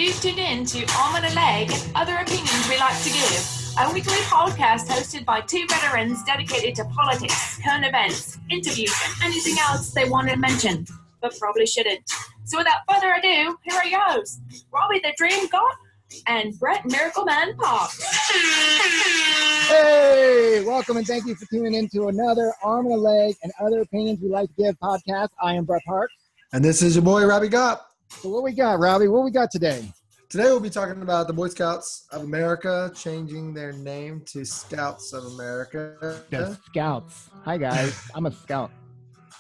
You've tuned in to Arm and a Leg and Other Opinions We Like to Give, a weekly podcast hosted by two veterans dedicated to politics, current events, interviews, and anything else they want to mention, but probably shouldn't. So without further ado, here are your hosts, Robbie the Dream God and Brett Miracle Man Pop. Hey, welcome and thank you for tuning in to another Arm and a Leg and Other Opinions We Like to Give podcast. I am Brett Park. And this is your boy, Robbie Gaupp. So what we got, Robbie? What we got today? Today we'll be talking about the Boy Scouts of America changing their name to Scouts of America. The Scouts. Hi, guys. I'm a scout.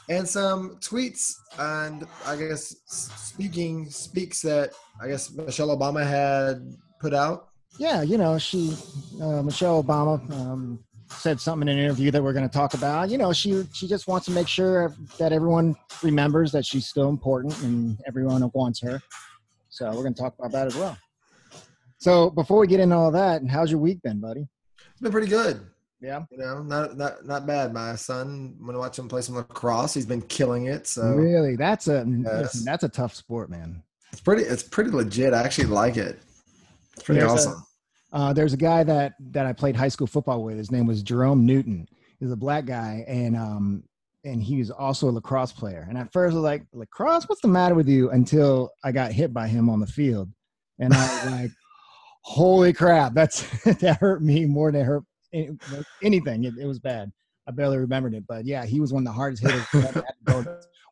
And some tweets and, I guess, speaks that, I guess, Michelle Obama had put out. Yeah, you know, Michelle Obama said something in an interview that we're going to talk about. You know, she just wants to make sure that everyone remembers that she's still important and everyone wants her. So we're going to talk about that as well. So before we get into all that, how's your week been, buddy? It's been pretty good. Yeah. You know, not bad. My son, I'm going to watch him play some lacrosse. He's been killing it. So really, that's a tough sport, man. It's pretty legit. I actually like it. It's pretty awesome. There's a guy that I played high school football with. His name was Jerome Newton. He's a black guy, and he was also a lacrosse player. And at first I was like, lacrosse? What's the matter with you? Until I got hit by him on the field. And I was like, holy crap, that hurt me more than it hurt anything. It was bad. I barely remembered it. But, yeah, he was one of the hardest hitters.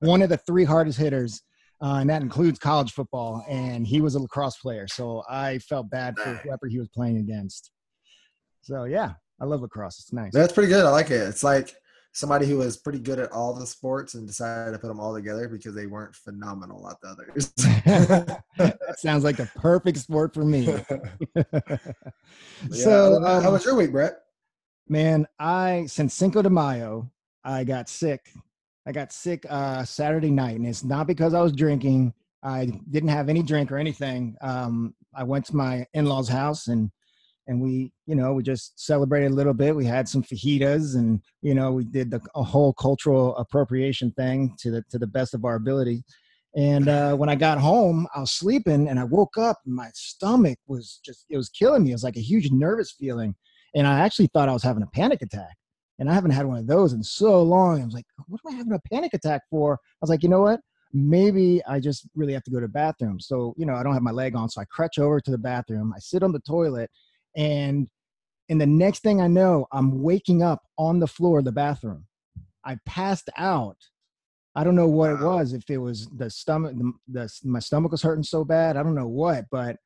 One of the three hardest hitters. And that includes college football, and he was a lacrosse player, so I felt bad for whoever he was playing against. So, yeah, I love lacrosse. It's nice. That's pretty good. I like it. It's like somebody who was pretty good at all the sports and decided to put them all together because they weren't phenomenal at the others. That sounds like the perfect sport for me. So, how was your week, Brett? Man, since Cinco de Mayo, I got sick. Saturday night, and it's not because I was drinking. I didn't have any drink or anything. I went to my in-laws' house, and we just celebrated a little bit. We had some fajitas, and we did a whole cultural appropriation thing to the best of our ability. And when I got home, I was sleeping, and I woke up, and my stomach was killing me. It was like a huge nervous feeling, and I actually thought I was having a panic attack. And I haven't had one of those in so long. I was like, what am I having a panic attack for? I was like, you know what? Maybe I just really have to go to the bathroom. So, I don't have my leg on. So I crutch over to the bathroom. I sit on the toilet. And the next thing I know, I'm waking up on the floor of the bathroom. I passed out. I don't know what it was. If it was the stomach, my stomach was hurting so bad. I don't know what. But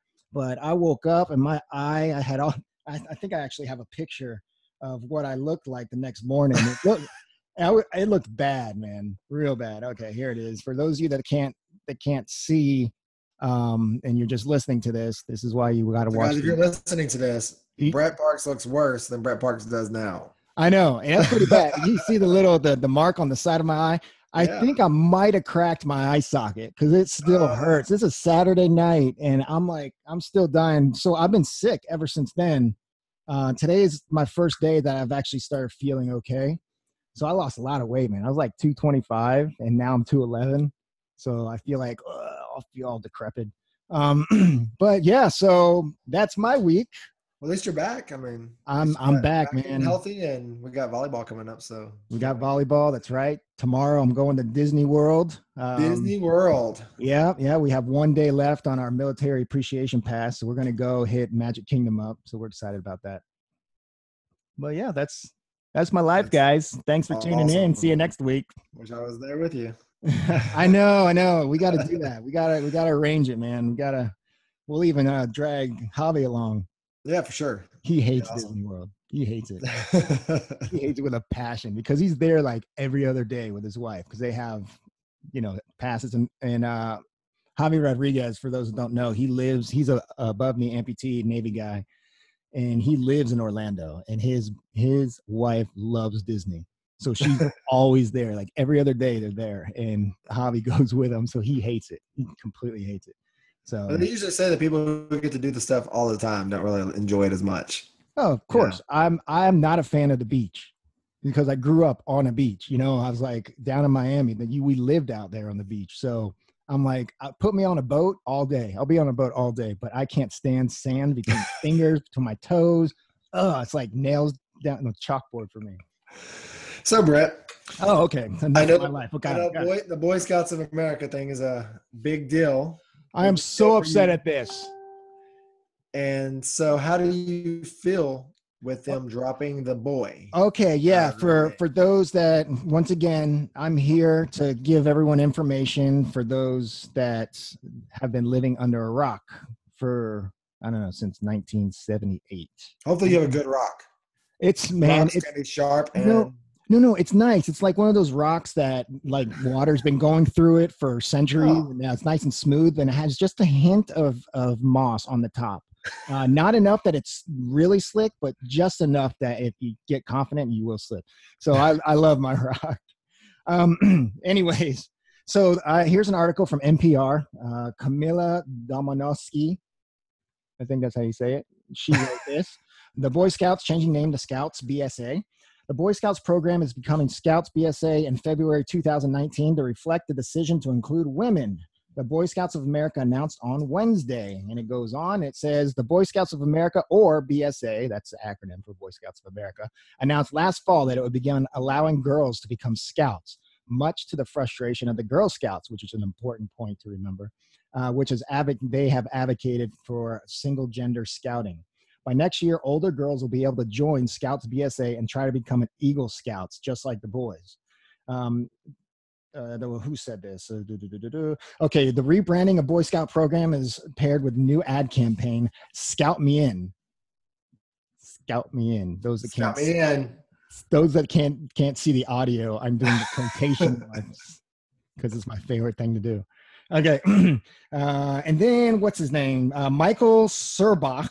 I woke up and my eye, I think I actually have a picture of what I looked like the next morning. It looked bad, man, real bad. Okay, here it is. For those of you that can't see, and you're just listening to this is why you got to watch. Guys, if you're listening to this, Brett Parks looks worse than Brett Parks does now. I know, and that's pretty bad. You see the mark on the side of my eye. I think I might have cracked my eye socket because it still hurts. It's a Saturday night, and I'm still dying. So I've been sick ever since then. Today is my first day that I've actually started feeling okay. So I lost a lot of weight, man. I was like 225 and now I'm 211. So I feel like I'll feel all decrepit. But yeah, so that's my week. Well, at least you're back. I mean, I'm back, man. Healthy, and we got volleyball coming up. So we got volleyball. That's right. Tomorrow I'm going to Disney World. Disney World. Yeah. We have one day left on our military appreciation pass, so we're going to go hit Magic Kingdom up. So we're excited about that. But yeah, that's my life, guys. Thanks for tuning in. See you next week. Wish I was there with you. I know. We got to do that. We got to arrange it, man. We'll even drag Javi along. Yeah, for sure. He hates Disney World. He hates it. He hates it with a passion because he's there like every other day with his wife because they have, passes. And Javi Rodriguez, for those who don't know, he's a above knee amputee Navy guy, and he lives in Orlando. And his wife loves Disney, so she's always there. Like every other day, they're there, and Javi goes with him. So he hates it. He completely hates it. So they usually say that people who get to do the stuff all the time don't really enjoy it as much. Oh, of course. Yeah. I'm not a fan of the beach because I grew up on a beach. I was like down in Miami. We lived out there on the beach. So I'm like, put me on a boat all day. I'll be on a boat all day, but I can't stand sand between my fingers to my toes. Oh, it's like nails down the chalkboard for me. So, Brett. Oh, okay. Enough of my life. I know the Boy Scouts of America thing is a big deal. I am so upset at this. And so how do you feel with them dropping the boy? Okay, yeah. For those that, once again, I'm here to give everyone information for those that have been living under a rock for, I don't know, since 1978. Hopefully you have a good rock. It's gonna be sharp. And no, it's nice. It's like one of those rocks that like water's been going through it for centuries, and now it's nice and smooth, and it has just a hint of moss on the top. Not enough that it's really slick, but just enough that if you get confident, you will slip. So I love my rock. Anyways, so here's an article from NPR. Camila Domanowski, I think that's how you say it. She wrote this. The Boy Scouts changing name to Scouts BSA. The Boy Scouts program is becoming Scouts BSA in February 2019 to reflect the decision to include women. The Boy Scouts of America announced on Wednesday, and it goes on. It says the Boy Scouts of America, or BSA, that's the acronym for Boy Scouts of America, announced last fall that it would begin allowing girls to become scouts, much to the frustration of the Girl Scouts, which is an important point to remember, which is they have advocated for single-gender scouting. By next year, older girls will be able to join Scouts BSA and try to become an Eagle Scouts, just like the boys. Who said this? Okay, the rebranding of Boy Scout program is paired with new ad campaign, Scout Me In. Scout Me In. Those that can't see the audio, I'm doing the quotation because it's my favorite thing to do. Okay, and then what's his name? Michael Serbach,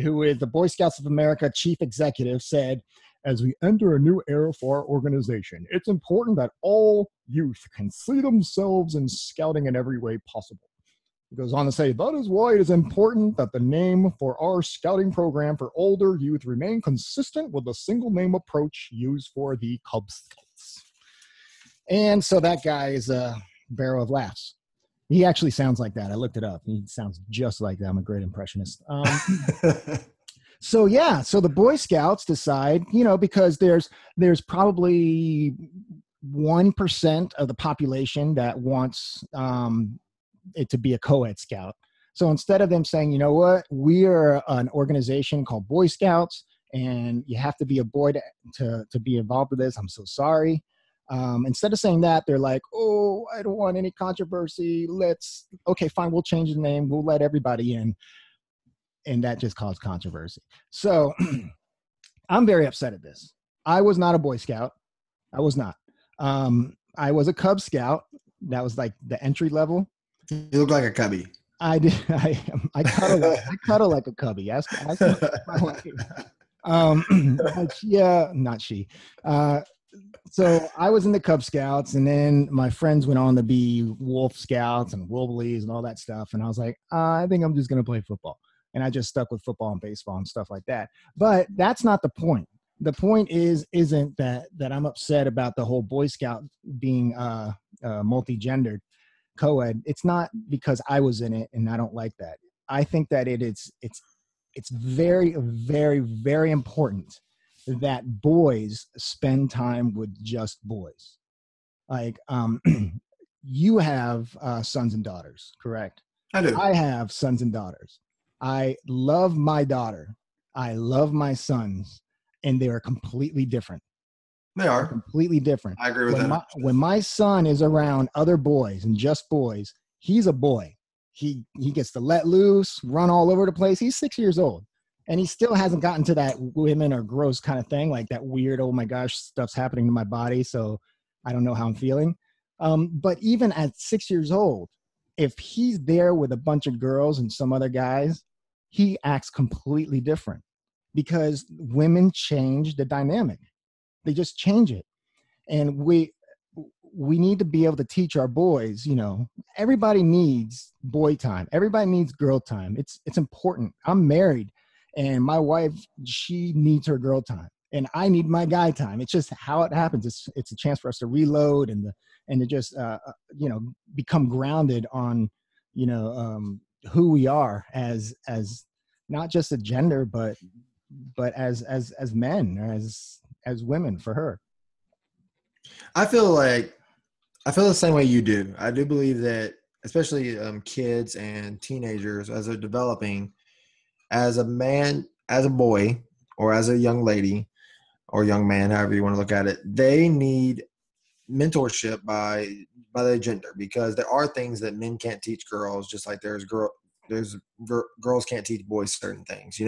who is the Boy Scouts of America chief executive, said, as we enter a new era for our organization, it's important that all youth can see themselves in scouting in every way possible. He goes on to say, that is why it is important that the name for our scouting program for older youth remain consistent with the single name approach used for the Cub Scouts. And so that guy is a barrel of laughs. He actually sounds like that. I looked it up. He sounds just like that. I'm a great impressionist. So the Boy Scouts decide, because there's probably 1% of the population that wants it to be a co-ed scout. So instead of them saying, you know what, we are an organization called Boy Scouts, and you have to be a boy to be involved with this, I'm so sorry. Instead of saying that, they're like, oh, I don't want any controversy. Okay, fine, we'll change the name. We'll let everybody in. And that just caused controversy. So I'm very upset at this. I was not a Boy Scout. I was not. I was a Cub Scout. That was like the entry level. You look like a cubby. I did. I cuddle like a cubby. Ask my wife. Yeah, not she. So I was in the Cub Scouts, and then my friends went on to be Wolf Scouts and Wolverines and all that stuff. And I was like, I think I'm just going to play football. And I just stuck with football and baseball and stuff like that. But that's not the point. The point isn't that I'm upset about the whole Boy Scout being multi-gendered, co-ed. It's not because I was in it and I don't like that. I think that it's very, very, very important that boys spend time with just boys. Like, you have sons and daughters, correct? I do. I have sons and daughters. I love my daughter. I love my sons, and they are completely different. They are completely different. I agree with that. When my son is around other boys and just boys, he's a boy. He gets to let loose, run all over the place. He's 6 years old, and he still hasn't gotten to that women are gross kind of thing, like that weird, oh my gosh, stuff's happening to my body, so I don't know how I'm feeling. But even at 6 years old, if he's there with a bunch of girls and some other guys, he acts completely different because women change the dynamic. They just change it. And we need to be able to teach our boys, everybody needs boy time. Everybody needs girl time. It's important. I'm married, and my wife, she needs her girl time. and I need my guy time. It's just how it happens. It's a chance for us to reload and to just become grounded on who we are as not just a gender, but as men, or as women for her. I feel the same way you do. I do believe that, especially kids and teenagers, as they're developing, as a man, as a boy, or as a young lady or young man, however you want to look at it, they need mentorship by their gender, because there are things that men can't teach girls, just like girls can't teach boys certain things,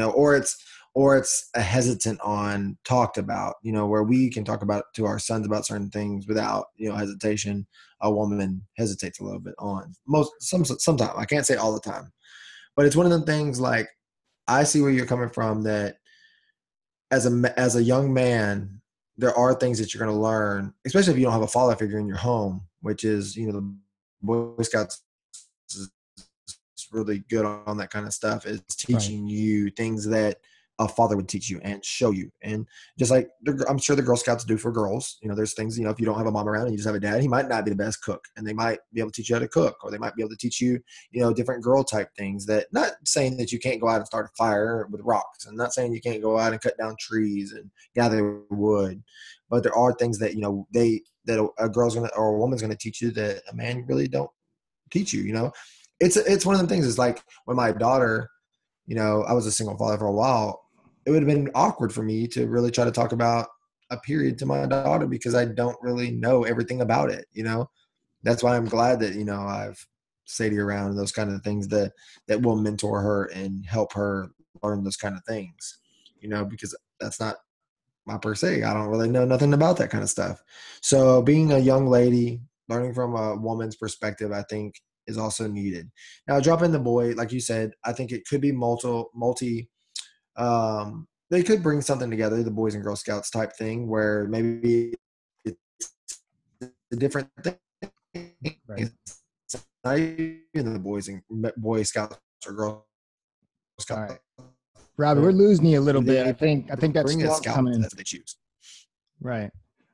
or it's a hesitant on talked about, where we can talk about to our sons about certain things without, hesitation. A woman hesitates a little bit on sometimes. I can't say all the time, but it's one of the things, like, I see where you're coming from, that as a young man, there are things that you're going to learn, especially if you don't have a father figure in your home, which is, the Boy Scouts is really good on that kind of stuff, is teaching you things that a father would teach you and show you. And just like I'm sure the Girl Scouts do for girls, there's things, if you don't have a mom around and you just have a dad, he might not be the best cook, and they might be able to teach you how to cook, or they might be able to teach you, different girl type things. That, not saying that you can't go out and start a fire with rocks, and not saying you can't go out and cut down trees and gather wood, but there are things that, that a girl's or a woman's gonna teach you that a man really don't teach you. It's one of the things. It's like when my daughter, I was a single father for a while. It would have been awkward for me to really try to talk about a period to my daughter, because I don't really know everything about it. That's why I'm glad that, I've Sadie around, and those kind of things that will mentor her and help her learn those kind of things, because that's not my per se. I don't really know nothing about that kind of stuff. So being a young lady, learning from a woman's perspective, I think is also needed. Now, dropping the boy, like you said, I think it could be they could bring something together, the Boys and Girl Scouts type thing, where maybe it's a different thing. Right. It's not even the Boy Scouts or Girl Scouts. All right. Robbie, we're losing you a little bit. I think that bring a storm's scout coming in. as they choose. Right.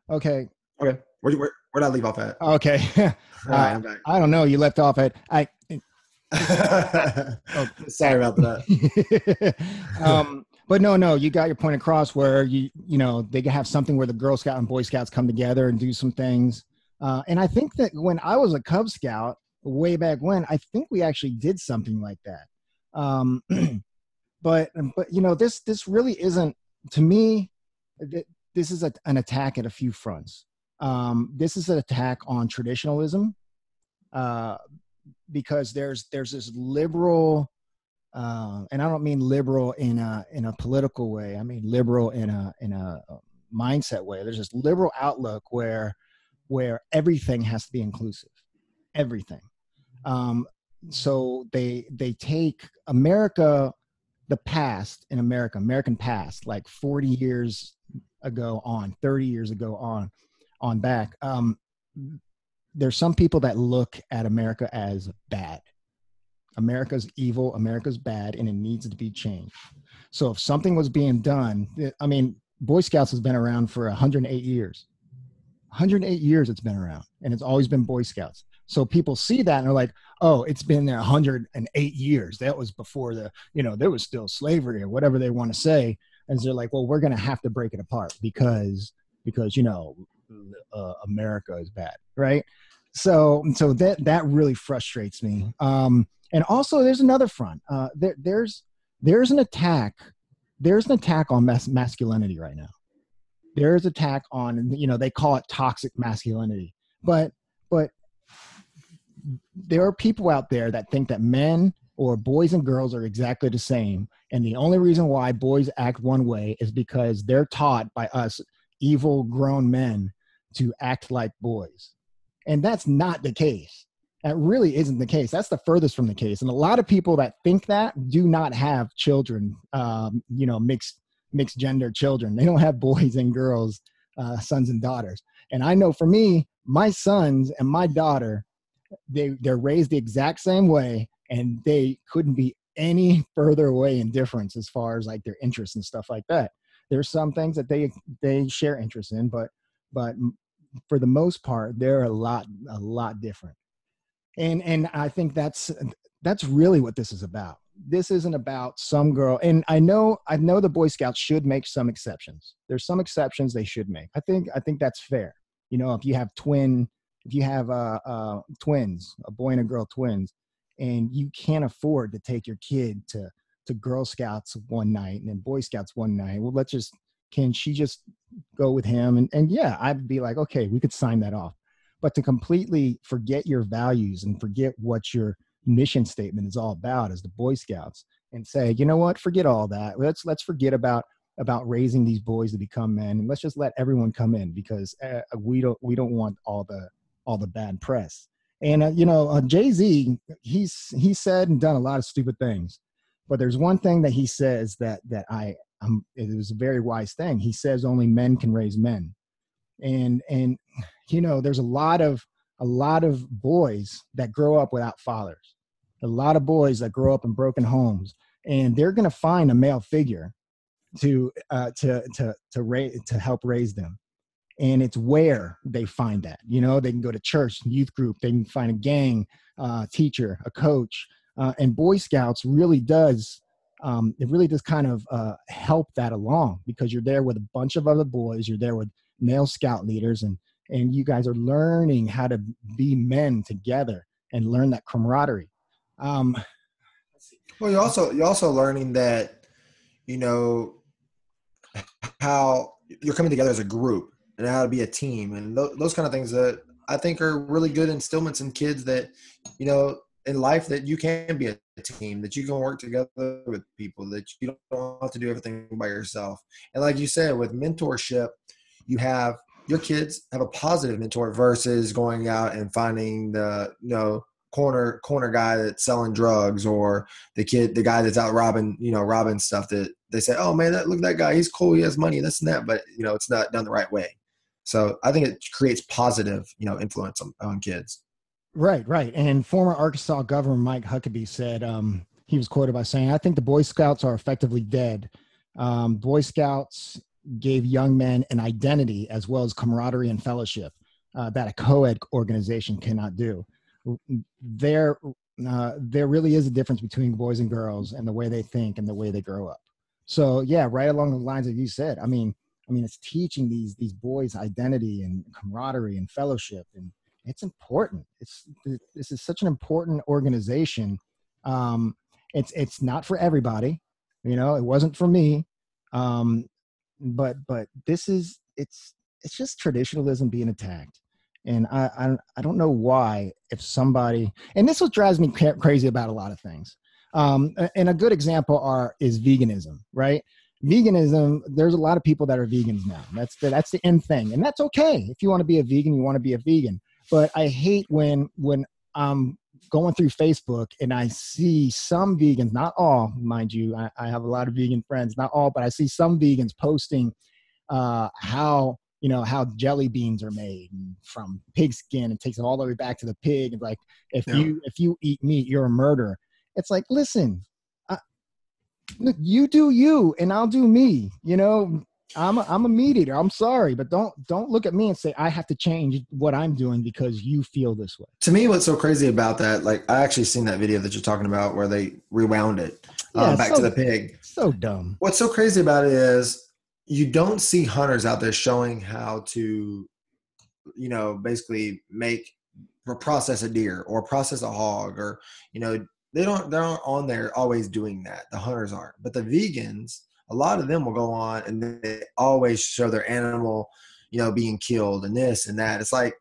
Okay. Where did I leave off at? Okay. All right, I'm back. I don't know. You left off at Sorry about that. But no, you got your point across, where they can have something where the Girl Scout and Boy Scouts come together and do some things. And I think that when I was a Cub Scout way back when, I think we actually did something like that. But this really isn't, to me, this is an attack at a few fronts. This is an attack on traditionalism, because there's this liberal, and I don't mean liberal in a political way. I mean liberal in a mindset way. There's this liberal outlook where everything has to be inclusive, everything. So they take America, the past in American past, like 40 years ago on, 30 years ago on back. There's some people that look at America as bad. America's evil, America's bad, and it needs to be changed. So if something was being done, I mean, Boy Scouts has been around for 108 years. 108 years it's been around, and it's always been Boy Scouts. So people see that and they're like, oh, it's been there 108 years. That was before there was still slavery, or whatever they want to say. And they're like, well, we're going to have to break it apart because America is bad. Right. So that really frustrates me. And also there's another front. There's an attack. There's an attack on masculinity right now. There's attack on, they call it toxic masculinity, but there are people out there that think that men or boys and girls are exactly the same. And the only reason why boys act one way is because they're taught by us evil grown men to act like boys. And that's not the case. That really isn't the case. That's the furthest from the case. And a lot of people that think that do not have children, mixed gender children. They don't have boys and girls, sons and daughters. And I know for me, my sons and my daughter, they're raised the exact same way, and they couldn't be any further away in difference as far as like their interests and stuff like that. There's some things that they share interest in, but for the most part, they're a lot different. And I think that's really what this is about. This isn't about some girl. And I know the Boy Scouts should make some exceptions. There's some exceptions they should make. I think that's fair. You know, if you have twins, a boy and a girl twins, and you can't afford to take your kid to Girl Scouts one night and then Boy Scouts one night, well, can she just go with him? And yeah, I'd be like, okay, we could sign that off. But to completely forget your values and forget what your mission statement is all about as the Boy Scouts, and say, you know what, forget all that. Let's forget about raising these boys to become men, and let's just let everyone come in, because we don't want all the bad press. And Jay-Z, he's said and done a lot of stupid things, but there's one thing that he says that it was a very wise thing. He says only men can raise men. And there's a lot of boys that grow up without fathers, a lot of boys that grow up in broken homes, and they're going to find a male figure to help raise them. And it's where they find that. They can go to church, youth group, they can find a gang, teacher, a coach, and Boy Scouts really does. It really does kind of help that along, because you're there with a bunch of other boys, you're there with male scout leaders, and you guys are learning how to be men together and learn that camaraderie. Well, you're also learning that, how you're coming together as a group and how to be a team, and those kind of things that I think are really good instillments in kids, that, in life, that you can be a team, that you can work together with people, that you don't have to do everything by yourself. And like you said, with mentorship, your kids have a positive mentor versus going out and finding the, corner guy that's selling drugs, or the guy that's out robbing stuff, that they say, oh man, look at that guy, he's cool, he has money, this and that, but it's not done the right way. So I think it creates positive, influence on kids. Right. And former Arkansas Governor Mike Huckabee said, he was quoted by saying, I think the Boy Scouts are effectively dead. Boy Scouts gave young men an identity as well as camaraderie and fellowship that a co-ed organization cannot do. There really is a difference between boys and girls and the way they think and the way they grow up. So yeah, right along the lines that you said, I mean, it's teaching these boys identity and camaraderie and fellowship, and it's important. This is such an important organization. It's not for everybody, it wasn't for me. But it's just traditionalism being attacked. And I don't know why, if somebody, and this is what drives me crazy about a lot of things. And a good example is veganism, right? Veganism, there's a lot of people that are vegans now. That's the end thing. And that's okay. If you want to be a vegan, you want to be a vegan. But I hate when I'm going through Facebook and I see some vegans, not all, mind you, I have a lot of vegan friends, not all, but I see some vegans posting how jelly beans are made from pig skin, and takes it all the way back to the pig. And like, if you eat meat, you're a murderer. It's like, listen, look, you do you and I'll do me. I'm a meat eater. I'm sorry, but don't look at me and say I have to change what I'm doing because you feel this way. To me, what's so crazy about that, like, I actually seen that video that you're talking about where they rewound it back to the pig. So dumb. What's so crazy about it is you don't see hunters out there showing how to, basically process a deer or process a hog, or, they're not on there always doing that. The hunters aren't, but the vegans, a lot of them will go on and they always show their animal, being killed and this and that. It's like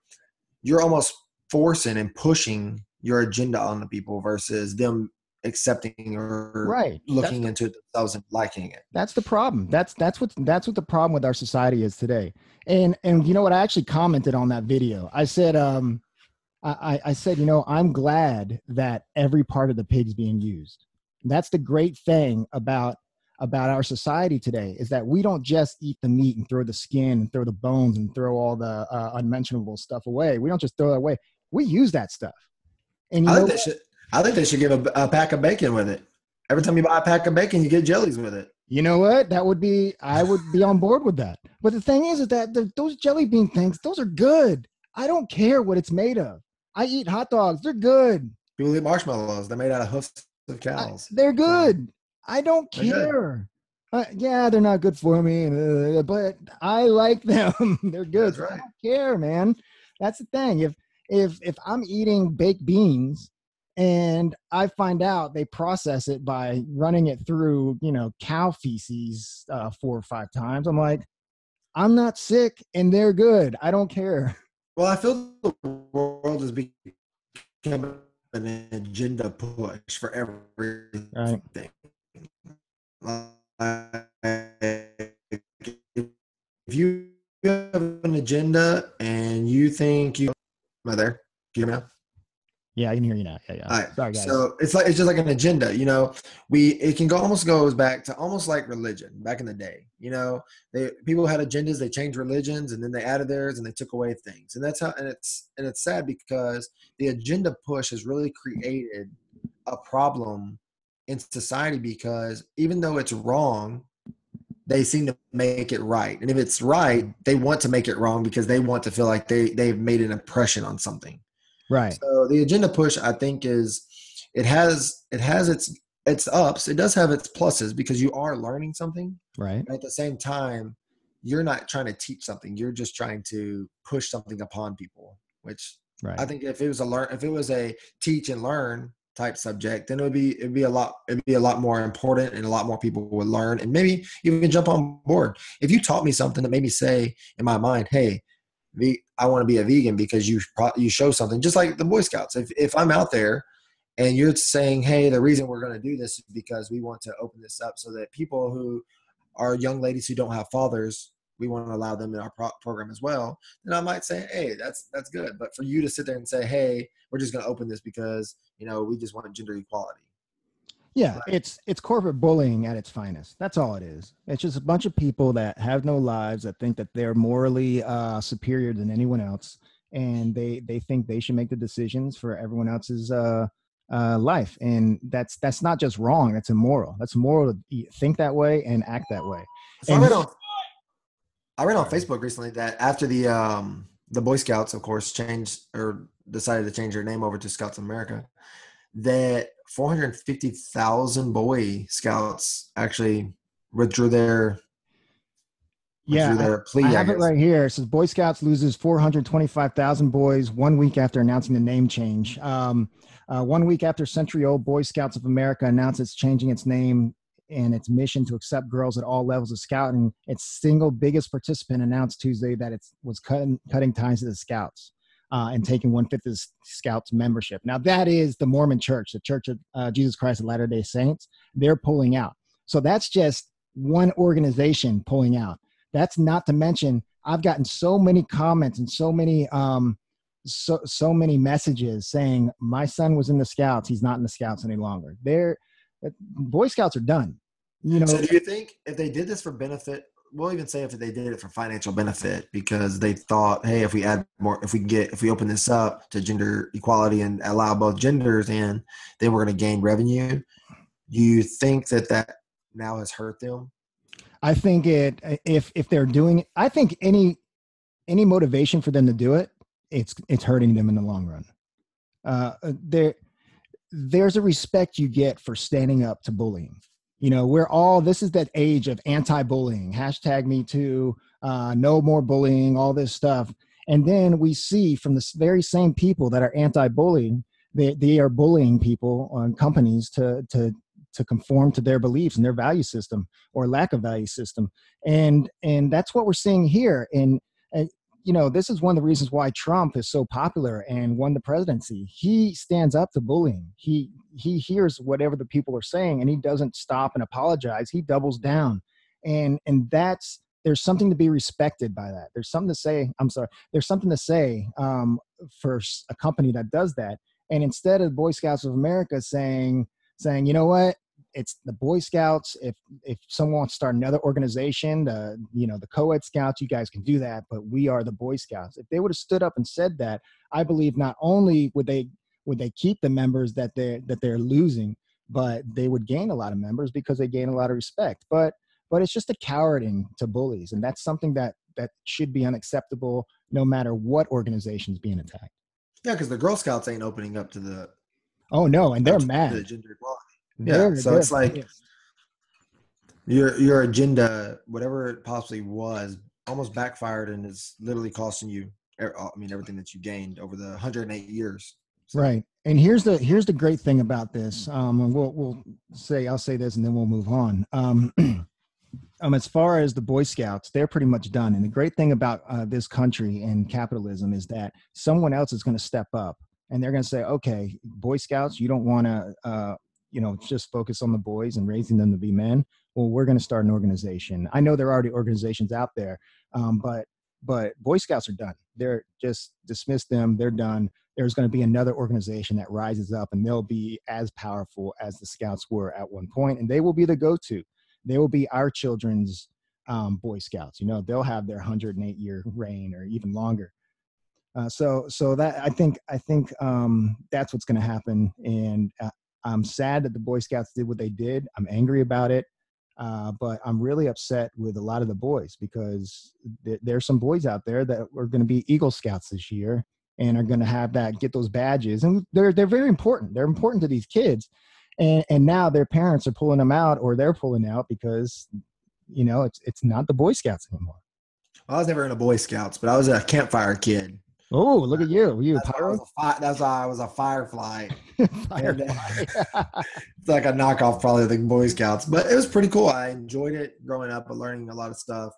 you're almost forcing and pushing your agenda on the people versus them accepting or looking into it themselves and liking it. That's the problem. That's what the problem with our society is today. And you know what? I actually commented on that video. I said, I said, I'm glad that every part of the pig's being used. That's the great thing about our society today, is that we don't just eat the meat and throw the skin and throw the bones and throw all the unmentionable stuff away. We don't just throw it away. We use that stuff. And I think they should give a pack of bacon with it. Every time you buy a pack of bacon, you get jellies with it. You know what? I would be on board with that. But the thing is that those jelly bean things, those are good. I don't care what it's made of. I eat hot dogs. They're good. People eat marshmallows. They're made out of hoofs of cows. They're So good. I don't they're good. care. Yeah, they're not good for me, but I like them. They're good. That's So I right. don't care, man. That's the thing. If I'm eating baked beans and I find out they process it by running it through, cow feces 4 or 5 times, I'm like, I'm not sick and they're good. I don't care. Well, I feel the world is becoming an agenda push for everything. Right. Like, if you have an agenda and you think you, am I there? Do you hear me now? Yeah, I can hear you now. Yeah, yeah. All right. Sorry, guys. So it's just like an agenda, it can almost goes back to almost like religion back in the day. People had agendas, they changed religions and then they added theirs and they took away things. And that's how, and it's sad because the agenda push has really created a problem in society, because even though it's wrong, they seem to make it right. And if it's right, they want to make it wrong because they want to feel like they've made an impression on something. Right. So the agenda push, I think, it has its ups. It does have its pluses because you are learning something. Right. But at the same time, you're not trying to teach something. You're just trying to push something upon people. Which Right. I think if it was a teach and learn type subject, then it'd be a lot more important, and a lot more people would learn and maybe even jump on board. If you taught me something that made me say in my mind, hey, I want to be a vegan because you show something, just like the Boy Scouts. If I'm out there and you're saying, hey, the reason we're going to do this is because we want to open this up so that people who are young ladies who don't have fathers, we want to allow them in our program as well, then I might say, hey, that's good. But for you to sit there and say, hey, we're just going to open this because, we just want gender equality. Yeah, it's corporate bullying at its finest. That's all it is. It's just a bunch of people that have no lives, that think that they're morally superior than anyone else, and they think they should make the decisions for everyone else's life. And that's not just wrong. That's immoral. That's immoral to think that way and act that way. So And I read on Facebook recently that after the Boy Scouts, of course, changed or decided to change their name over to Scouts of America, that 450,000 Boy Scouts actually withdrew their plea. I have it right here. It says Boy Scouts loses 425,000 boys 1 week after announcing the name change. 1 week after century-old Boy Scouts of America announced it's changing its name and its mission to accept girls at all levels of scouting, its single biggest participant announced Tuesday that it was cutting ties to the Scouts. And taking 1/5 of the Scouts membership. Now that is the Mormon Church, the Church of Jesus Christ of Latter-day Saints. They're pulling out. So that's just one organization pulling out. That's not to mention, I've gotten so many comments and so many messages saying my son was in the Scouts. He's not in the Scouts any longer. Boy Scouts are done. So do you think if they did this for benefit, we'll even say if they did it for financial benefit because they thought, hey, if we add more, if we open this up to gender equality and allow both genders in, then we're going to gain revenue. Do you think that now has hurt them? I think if they're doing it, I think any motivation for them to do it, it's hurting them in the long run. There's a respect you get for standing up to bullying. This is that age of anti-bullying, #MeToo, no more bullying, all this stuff. And then we see from the very same people that are anti-bullying, they are bullying people on companies to conform to their beliefs and their value system or lack of value system. And that's what we're seeing here. And this is one of the reasons why Trump is so popular and won the presidency. He stands up to bullying. He hears whatever the people are saying and he doesn't stop and apologize. He doubles down. And there's something to be respected by that. There's something to say. There's something to say for a company that does that. And instead of Boy Scouts of America saying, you know what? It's the Boy Scouts. If someone wants to start another organization, the co-ed Scouts, you guys can do that, but we are the Boy Scouts. If they would have stood up and said that, I believe not only would they keep the members that they're losing, but they would gain a lot of members because they gain a lot of respect. But it's just a cowarding to bullies, and that's something that should be unacceptable no matter what organization is being attacked. Yeah, because the Girl Scouts ain't opening up to the Oh no, and they're to mad. the gender equality. They're, so they're it's like pissed. your agenda, whatever it possibly was, almost backfired and is literally costing you. I mean, everything that you gained over the 108 years. So. Right. And here's the great thing about this. And I'll say this and then we'll move on. As far as the Boy Scouts, they're pretty much done. And the great thing about this country and capitalism is that someone else is going to step up and they're going to say, okay, Boy Scouts, you don't want to, just focus on the boys and raising them to be men. Well, we're going to start an organization. I know there are already organizations out there, but Boy Scouts are done. They're just dismiss them. They're done. There's going to be another organization that rises up and they'll be as powerful as the Scouts were at one point, and they will be the go-to. They will be our children's Boy Scouts. They'll have their 108-year reign or even longer. So that I think that's what's going to happen. And I'm sad that the Boy Scouts did what they did. I'm angry about it. But I'm really upset with a lot of the boys because there's some boys out there that are going to be Eagle Scouts this year and are going to get those badges. And they're very important. They're important to these kids. And now their parents are pulling them out, or they're pulling out because, it's not the Boy Scouts anymore. I was never in a Boy Scouts, but I was a campfire kid. Oh, look at you. Were you a pyro? That's why I was a firefly. Firefly. It's like a knockoff probably of the Boy Scouts, but it was pretty cool. I enjoyed it growing up and learning a lot of stuff.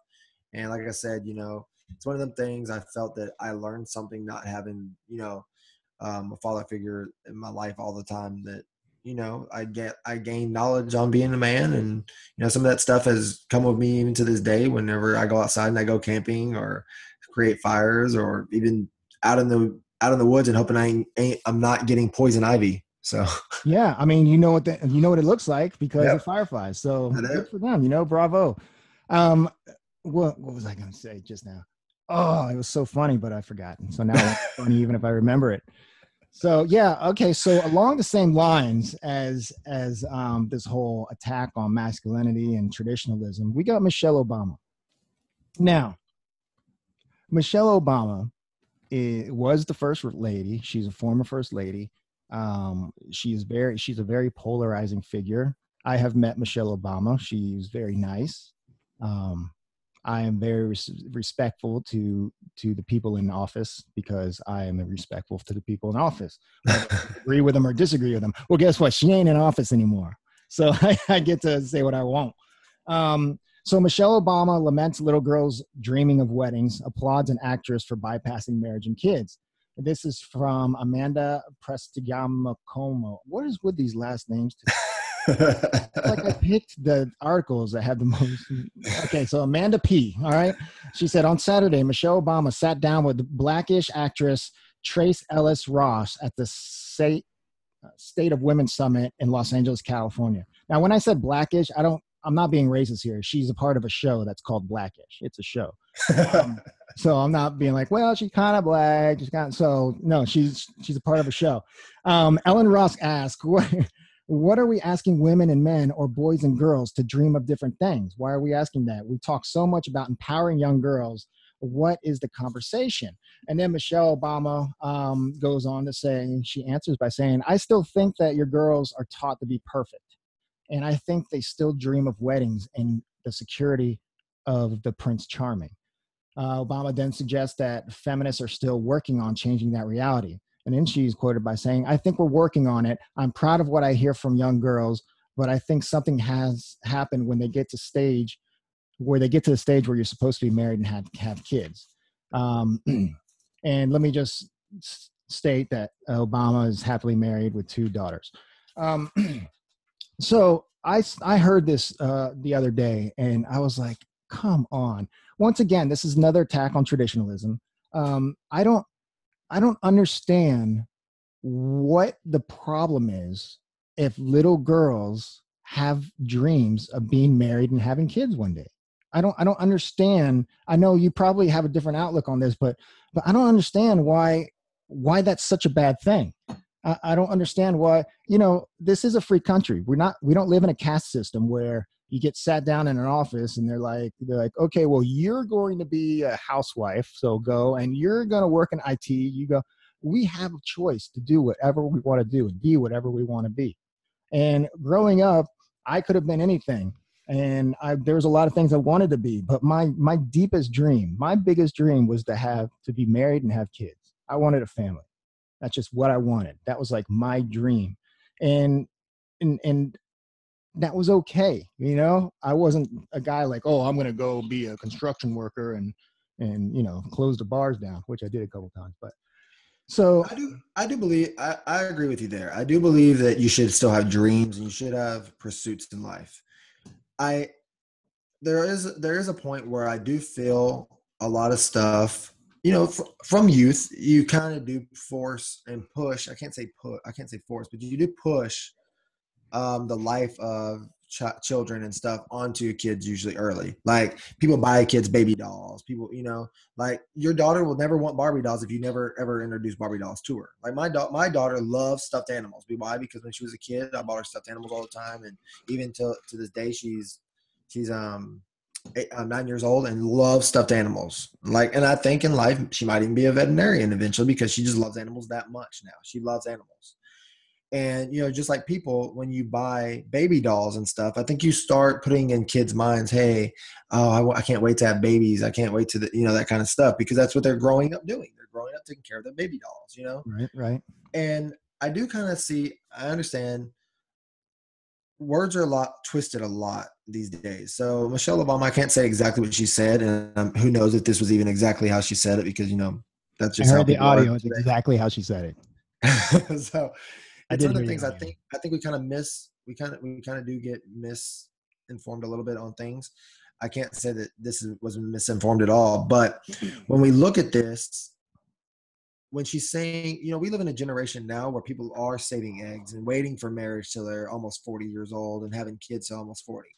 And like I said, it's one of them things I felt that I learned something not having, a father figure in my life all the time that, I gained knowledge on being a man, and some of that stuff has come with me even to this day. Whenever I go outside and I go camping or create fires, or even out in the woods and hoping I'm not getting poison ivy. So yeah, I mean, you know what it looks like because of fireflies. So good for them, bravo. What was I going to say just now? Oh, it was so funny, but I've forgotten. So now it's funny even if I remember it. So yeah, okay. So along the same lines as this whole attack on masculinity and traditionalism, we got Michelle Obama. Now, Michelle Obama was the first lady. She's a former first lady. She's a very polarizing figure. I have met Michelle Obama. She's very nice. I am very respectful to the people in office because I am respectful to the people in office. Whether I agree with them or disagree with them. Well, guess what? She ain't in office anymore. So I get to say what I want. So Michelle Obama laments little girls dreaming of weddings, applauds an actress for bypassing marriage and kids. This is from Amanda Prestigiacomo. What is with these last names? Like I picked the articles that had the most. Okay, so Amanda P. All right. She said on Saturday, Michelle Obama sat down with Blackish actress Trace Ellis Ross at the State of Women Summit in Los Angeles, California. Now, when I said Blackish, I'm not being racist here. She's a part of a show that's called Blackish. It's a show. So I'm not being like, well, she's kind of black. So no, she's a part of a show. Ellen Ross asked, what are we asking women and men or boys and girls to dream of different things? Why are we asking that? We talk so much about empowering young girls. What is the conversation? And then Michelle Obama goes on to say, she answers by saying, I still think that your girls are taught to be perfect. And I think they still dream of weddings and the security of the Prince Charming. Obama then suggests that feminists are still working on changing that reality. And then she's quoted by saying, I think we're working on it. I'm proud of what I hear from young girls, but I think something has happened when they get to the stage where you're supposed to be married and have kids. And let me just state that Obama is happily married with 2 daughters. So I heard this the other day, and I was like, come on. Once again, this is another attack on traditionalism. I don't understand what the problem is if little girls have dreams of being married and having kids one day. I don't understand. I know you probably have a different outlook on this, but I don't understand why that's such a bad thing. I don't understand why, this is a free country. We don't live in a caste system where you get sat down in an office and they're like, okay, well, you're going to be a housewife, so go, and you're going to work in IT. You go. We have a choice to do whatever we want to do and be whatever we want to be. And growing up, I could have been anything. And there was a lot of things I wanted to be, but my deepest dream, my biggest dream was to be married and have kids. I wanted a family. That's just what I wanted. That was like my dream. And that was okay. I wasn't a guy like, oh, I'm going to go be a construction worker and close the bars down, which I did a couple times. But so I do believe, I agree with you there. I do believe that you should still have dreams and you should have pursuits in life. There is a point where I do feel a lot of stuff, from youth, you kind of do force and push. I can't say force, but you do push the life of children and stuff onto kids usually early. Like people buy kids baby dolls. People, like your daughter will never want Barbie dolls if you never ever introduce Barbie dolls to her. Like my daughter loves stuffed animals. Why? Because when she was a kid, I bought her stuffed animals all the time, and even to this day, she's 9 years old and loves stuffed animals. And I think in life she might even be a veterinarian eventually because she just loves animals that much now. She loves animals. And, just like people, when you buy baby dolls and stuff, I think you start putting in kids' minds, hey, I can't wait to have babies. I can't wait to, that kind of stuff, because that's what they're growing up doing. They're growing up taking care of their baby dolls, Right. And I do kind of I understand words are twisted a lot these days. So Michelle Obama, I can't say exactly what she said. And who knows if this was even exactly how she said it, because, that's just I how heard the people audio. are It's exactly how she said it. So it's one of the things I think we kind of do get misinformed a little bit on things. I can't say that was misinformed at all, but when we look at this, when she's saying, we live in a generation now where people are saving eggs and waiting for marriage till they're almost 40 years old and having kids till almost 40.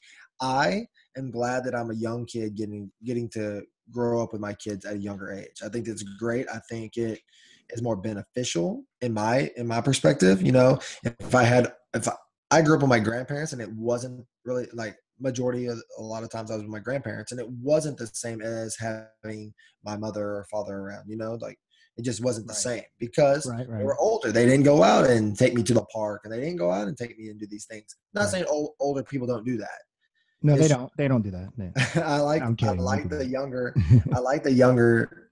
I am glad that I'm a young kid getting to grow up with my kids at a younger age. I think that's great. I think it is more beneficial in my perspective. If I grew up with my grandparents, and it wasn't really like a lot of times I was with my grandparents, and it wasn't the same as having my mother or father around, it just wasn't the same because they were older. They didn't go out and take me to the park, and they didn't go out and take me and do these things. I'm not saying older people don't do that. No, they don't. They don't do that. No. I like the younger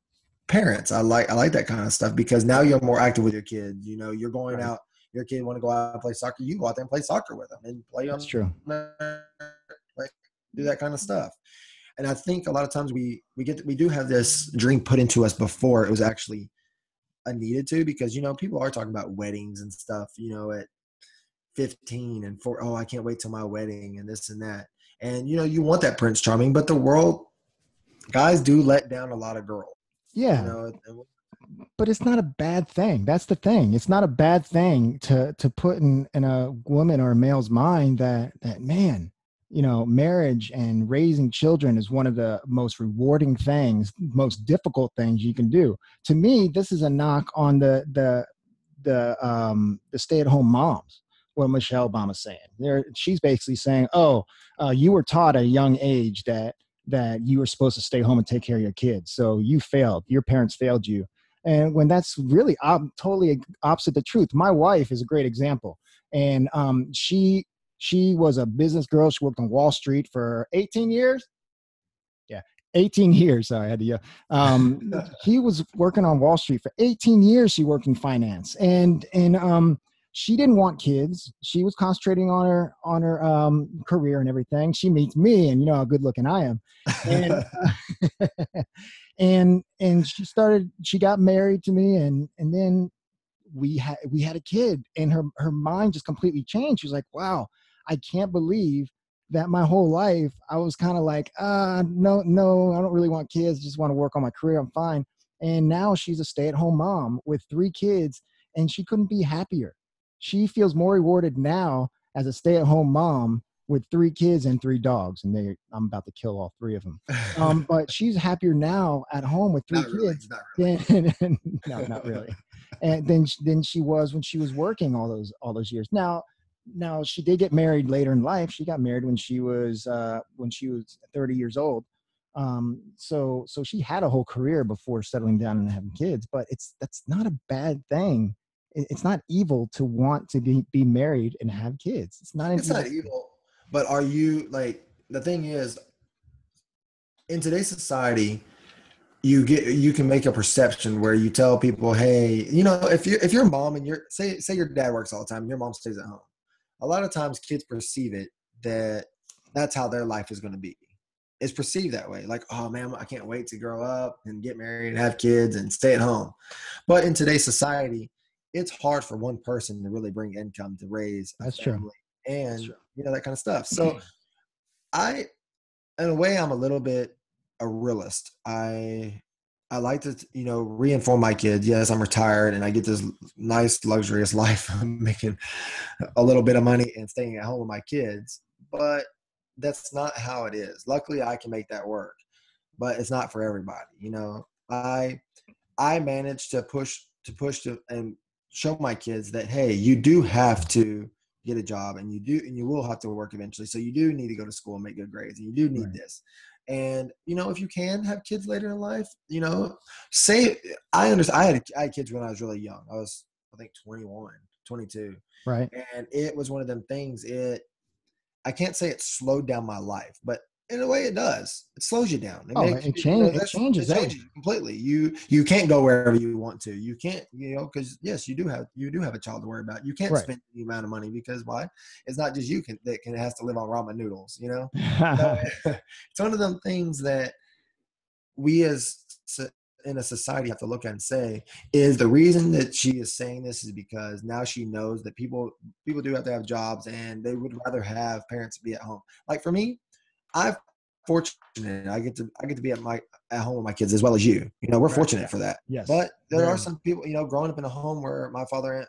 parents. I like that kind of stuff, because now you're more active with your kids. You're going out. Your kid want to go out and play soccer. You go out there and play soccer with them and play. That's true. Do that kind of stuff. And I think a lot of times we do have this dream put into us before it was actually needed to, because people are talking about weddings and stuff. At 15 and 4, I can't wait till my wedding and this and that. And you want that Prince Charming, but the world, guys do let down a lot of girls. Yeah. But it's not a bad thing. That's the thing. It's not a bad thing to put in a woman or a male's mind that man, marriage and raising children is one of the most rewarding things, most difficult things you can do. To me, this is a knock on the stay-at-home moms. What Michelle Obama's saying. She's basically saying, you were taught at a young age that you were supposed to stay home and take care of your kids. So you failed. Your parents failed you. And when that's really totally opposite the truth. My wife is a great example. And she was a business girl. She worked on Wall Street for 18 years. Yeah, 18 years. Sorry, I had to. She was working on Wall Street for 18 years. She worked in finance, and she didn't want kids. She was concentrating on her career and everything. She meets me, and how good looking I am, and she got married to me, and then we had a kid, and her mind just completely changed. She was like, wow, I can't believe that my whole life I was kind of like, no, I don't really want kids. Just want to work on my career. I'm fine. And now she's a stay-at-home mom with 3 kids, and she couldn't be happier. She feels more rewarded now as a stay-at-home mom with 3 kids and 3 dogs. And I'm about to kill all 3 of them. But she's happier now at home with 3 kids. Not really. No, not really. and than she was when she was working all those years. Now she did get married later in life. She got married when she was 30 years old. So she had a whole career before settling down and having kids, but that's not a bad thing. It's not evil to want to be married and have kids. It's not evil. But are you like, the thing is, in today's society, you can make a perception where you tell people, hey, if your mom and say your dad works all the time and your mom stays at home, a lot of times kids perceive it that that's how their life is going to be. It's perceived that way. Like, oh man, I can't wait to grow up and get married and have kids and stay at home. But in today's society, it's hard for one person to really bring income to raise a family and that kind of stuff. So in a way, I'm a little bit a realist. I like to, reinform my kids. Yes, I'm retired and I get this nice, luxurious life of making a little bit of money and staying at home with my kids. But that's not how it is. Luckily, I can make that work, but it's not for everybody. I managed to push and show my kids that, hey, you do have to get a job and you will have to work eventually. So you do need to go to school and make good grades, and you do need this. And, if you can have kids later in life, I understand. I had kids when I was really young. I was, I think 21, 22. Right. And it was one of them things. I can't say it slowed down my life, but in a way it does. It slows you down. It changes you completely. You can't go wherever you want to. You can't, because yes, you do have a child to worry about. You can't spend the amount of money, because why? It's not just you that has to live on ramen noodles, So, it's one of them things that we in a society have to look at and say, is the reason that she is saying this is because now she knows that people do have to have jobs and they would rather have parents be at home. Like for me, I'm fortunate. I get to be at home with my kids as well as you. We're fortunate for that. Yes. But there are some people, growing up in a home where my father and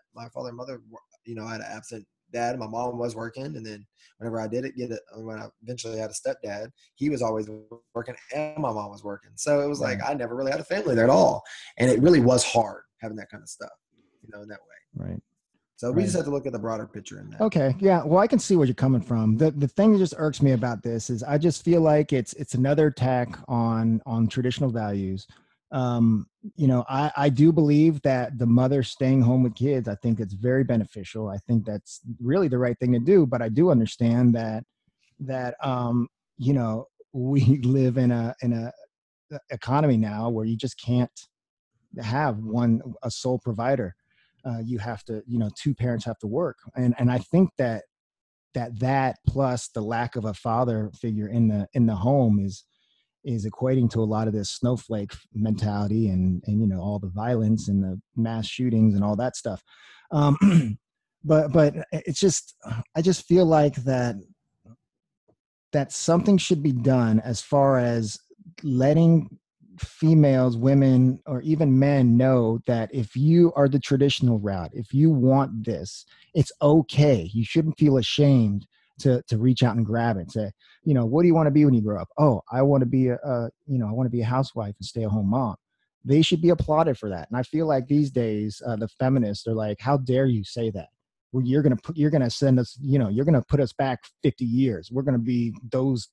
mother, had an absent dad. My mom was working, and then whenever I when I eventually had a stepdad, he was always working, and my mom was working. So it was like I never really had a family there at all, and it really was hard having that kind of stuff, in that way. Right. So we just have to look at the broader picture in that. Okay. Yeah. Well, I can see where you're coming from. The thing that just irks me about this is I just feel like it's another attack on traditional values. I do believe that the mother staying home with kids, I think it's very beneficial. I think that's really the right thing to do. But I do understand that we live in a economy now where you just can't have a sole provider. You have to, two parents have to work. And I think that plus the lack of a father figure in the home is equating to a lot of this snowflake mentality and all the violence and the mass shootings and all that stuff. But it's just, I just feel like that something should be done as far as letting females, women, or even men know that if you are the traditional route, if you want this, it's okay. You shouldn't feel ashamed to reach out and grab it and say, what do you want to be when you grow up? Oh, I want to be I want to be a housewife and stay at home mom. They should be applauded for that. And I feel like these days, the feminists are like, how dare you say that? Well, you're going to send us, you're going to put us back 50 years. We're going to be those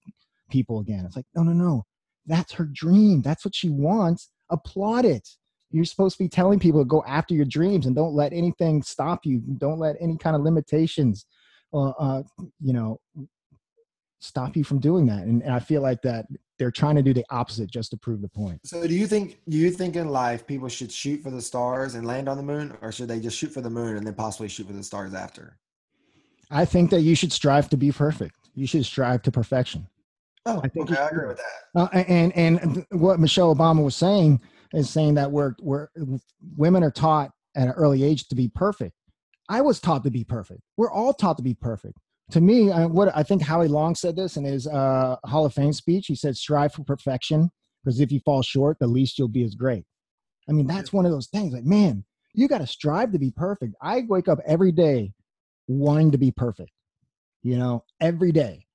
people again. It's like, no. That's her dream. That's what she wants. Applaud it. You're supposed to be telling people to go after your dreams and don't let anything stop you. Don't let any kind of limitations, stop you from doing that. And I feel like that they're trying to do the opposite just to prove the point. So do you think in life people should shoot for the stars and land on the moon, or should they just shoot for the moon and then possibly shoot for the stars after? I think that you should strive to be perfect. You should strive to perfection. Oh, I agree with that. And what Michelle Obama was saying is saying that women are taught at an early age to be perfect. I was taught to be perfect. We're all taught to be perfect. To me, I think Howie Long said this in his Hall of Fame speech. He said, "Strive for perfection, because if you fall short, the least you'll be is great." I mean, that's one of those things. Like, man, you got to strive to be perfect. I wake up every day wanting to be perfect. Every day.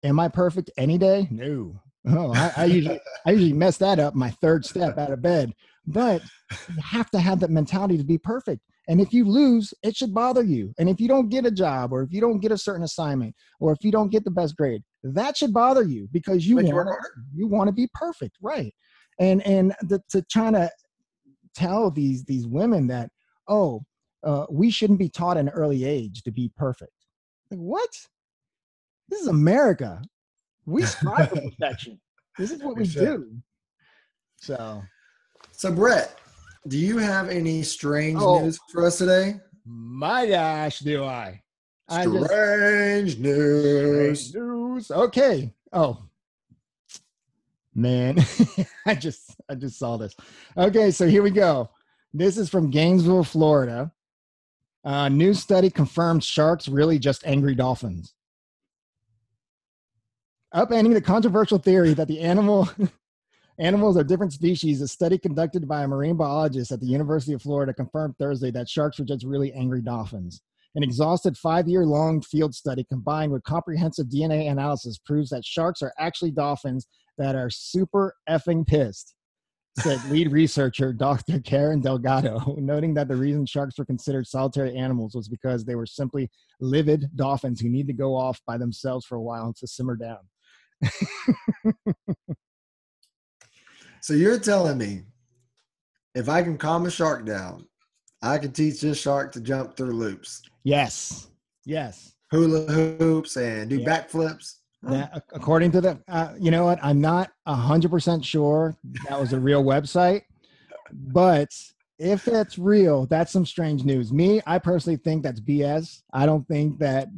Am I perfect any day? No. Oh, I usually mess that up my third step out of bed. but you have to have that mentality to be perfect. And if you lose, it should bother you. And if you don't get a job, or if you don't get a certain assignment, or if you don't get the best grade, that should bother you, because Make you work harder. you want to be perfect, right? And to try to tell these women that, we shouldn't be taught at an early age to be perfect. Like, what? This is America. We strive for perfection. This is what we do. So Brett, do you have any strange news for us today? My gosh, do I? Strange news. Okay. Oh, man. I just saw this. Okay, so here we go. This is from Gainesville, Florida. New study confirms sharks really just angry dolphins. Upending the controversial theory that the animals are different species, a study conducted by a marine biologist at the University of Florida confirmed Thursday that sharks were just really angry dolphins. An exhaustive 5-year-long field study combined with comprehensive DNA analysis proves that sharks are actually dolphins that are super effing pissed, said lead researcher Dr. Karen Delgado, noting that the reason sharks were considered solitary animals was because they were simply livid dolphins who need to go off by themselves for a while to simmer down. So you're telling me if I can calm a shark down, I can teach this shark to jump through loops? Yes. Hula hoops and do backflips? That, according to the, you know what? I'm not 100% sure that was a real website, but if that's real, that's some strange news. I personally think that's BS. I don't think that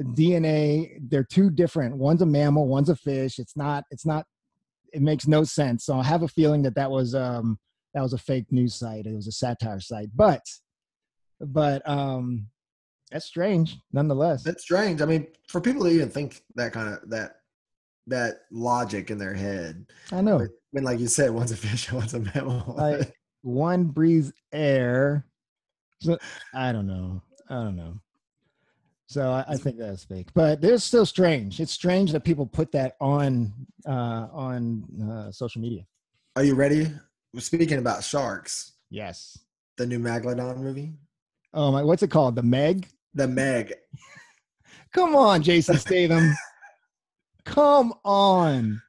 DNA, they're two different. One's a mammal, one's a fish. It makes no sense. So I have a feeling that was a fake news site. It was a satire site, but that's strange nonetheless. That's strange. I mean, for people to even think that kind of that logic in their head. I know. When, like you said, one's a fish and one's a mammal. Like, one breathes air. So, I don't know. So I think that's fake, but it's still strange. It's strange that people put that on social media. Are you ready? We're speaking about sharks. Yes. The new Megalodon movie. Oh my! What's it called? The Meg. The Meg. Come on, Jason Statham. Come on.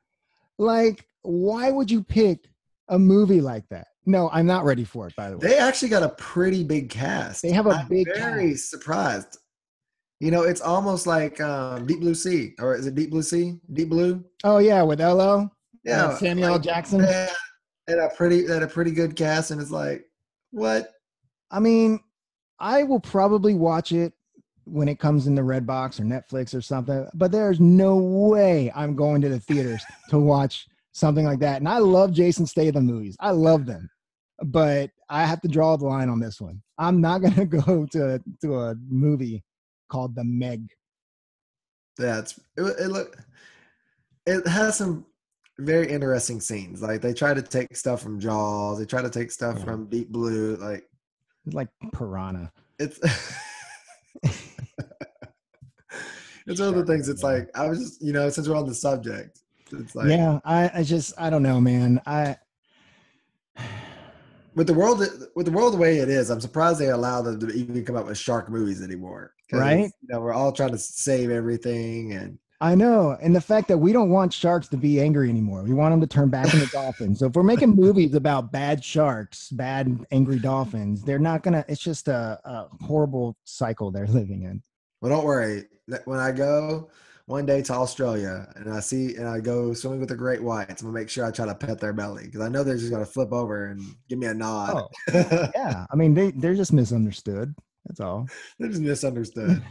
Like, why would you pick a movie like that? No, I'm not ready for it, by the way. They actually got a pretty big cast. They have a big cast. I'm very surprised. You know, it's almost like Deep Blue Sea. Or is it Deep Blue Sea? Deep Blue? Oh, yeah, with Elo. Yeah. Samuel L. Jackson. And a pretty good cast. And it's like, what? I mean, I will probably watch it when it comes in the Redbox or Netflix or something, but there's no way I'm going to the theaters to watch something like that. And I love Jason Statham movies. I love them, but I have to draw the line on this one. I'm not going to go to a movie called The Meg. It has some very interesting scenes. Like, they try to take stuff from Jaws. They try to take stuff from Deep Blue. Like Piranha. It's it's one of the things. It's like, I was just, since we're on the subject, it's like, yeah, I don't know, man. With the world the way it is, I'm surprised they allow them to even come up with shark movies anymore. Right? We're all trying to save everything, and I know. And the fact that we don't want sharks to be angry anymore. We want them to turn back into dolphins. So if we're making movies about bad sharks, bad angry dolphins, they're not going to, it's just a horrible cycle they're living in. Well, don't worry. When I go one day to Australia and I go swimming with the great whites, I'm going to make sure I try to pet their belly, because I know they're just going to flip over and give me a nod. Oh, yeah. I mean, they're just misunderstood. That's all. They're just misunderstood.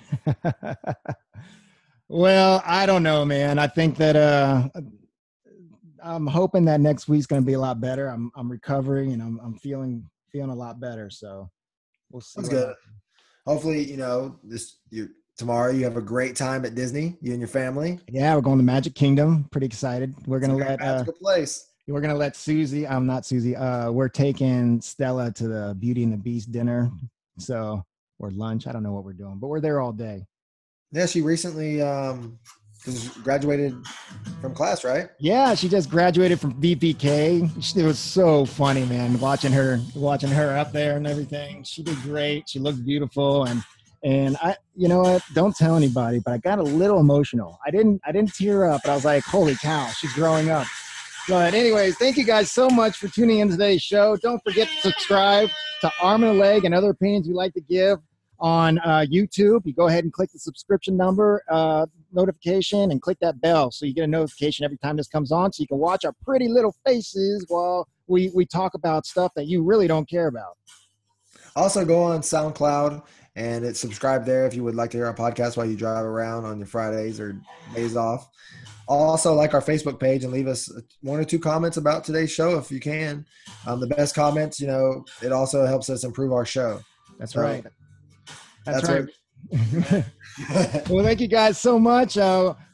Well, I don't know, man. I think that I'm hoping that next week's going to be a lot better. I'm recovering and I'm feeling a lot better. So we'll see. That's good. Hopefully, tomorrow you have a great time at Disney, you and your family. Yeah, we're going to Magic Kingdom. Pretty excited. We're going to let magical place. We're going to let Susie. I'm not Susie. We're taking Stella to the Beauty and the Beast dinner. So, or lunch. I don't know what we're doing, but we're there all day. Yeah, she recently graduated from class, right? Yeah, she just graduated from VPK. It was so funny, man, watching her up there and everything. She did great. She looked beautiful, and I, you know what? Don't tell anybody, but I got a little emotional. I didn't tear up, but I was like, holy cow, she's growing up. But anyways, thank you guys so much for tuning in to today's show. Don't forget to subscribe to Arm and a Leg and other opinions we like to give on YouTube. You go ahead and click the subscription number notification and click that bell so you get a notification every time this comes on, so you can watch our pretty little faces while we talk about stuff that you really don't care about. Also, go on SoundCloud and subscribe there if you would like to hear our podcast while you drive around on your Fridays or days off. Also, like our Facebook page and leave us 1 or 2 comments about today's show if you can. The best comments, it also helps us improve our show. That's right. That's right. Well, thank you guys so much.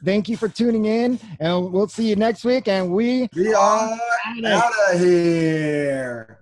Thank you for tuning in, and we'll see you next week. And we are out of here.